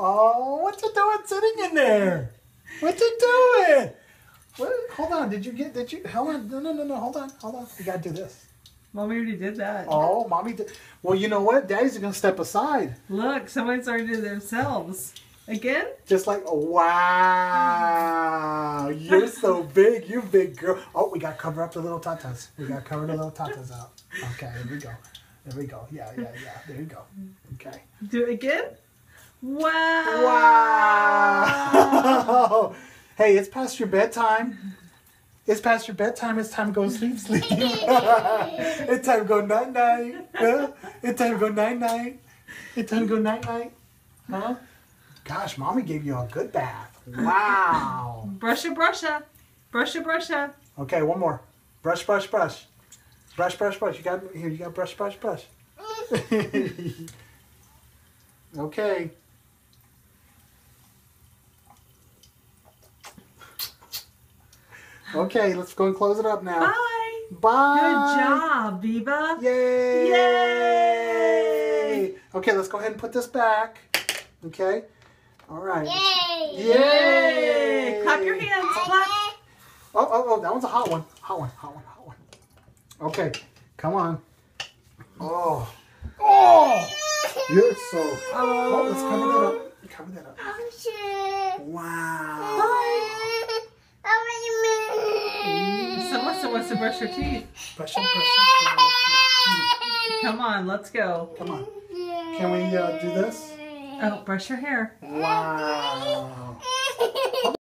Oh, what you doing sitting in there? What you doing? What? Hold on. Did you? Hold on. No. Hold on. You gotta do this. Mommy already did that. Oh, Mommy did. Well, you know what? Daddy's gonna step aside. Look, someone's already did it themselves. Again? Just like, wow. You're so big. You big girl. Oh, we gotta cover up the little tatas. We gotta cover the little tatas out. Okay, there we go. There we go. Yeah. There you go. Okay. Do it again? Wow. Wow. Hey, it's past your bedtime. It's past your bedtime. It's time to go sleep. It's time to go night-night. It's time to go night-night. It's time to go night-night. Huh? Gosh, Mommy gave you a good bath. Wow. Brusha. Brusha. Okay, one more. Brush. Brush. You got here. You got brush. Okay. Okay, let's go and close it up now. Bye. Bye. Good job, Viva. Yay. Yay. Okay, let's go ahead and put this back. Okay. All right. Yay. Yay. Clap your hands. Clap. Oh, that one's a hot one. Hot one. Okay, come on. Oh. You're so. Oh, let's cover that up. Wow. Someone wants to brush her teeth. Brush. Come on, let's go. Come on. Can we do this? Oh, brush your hair. Wow.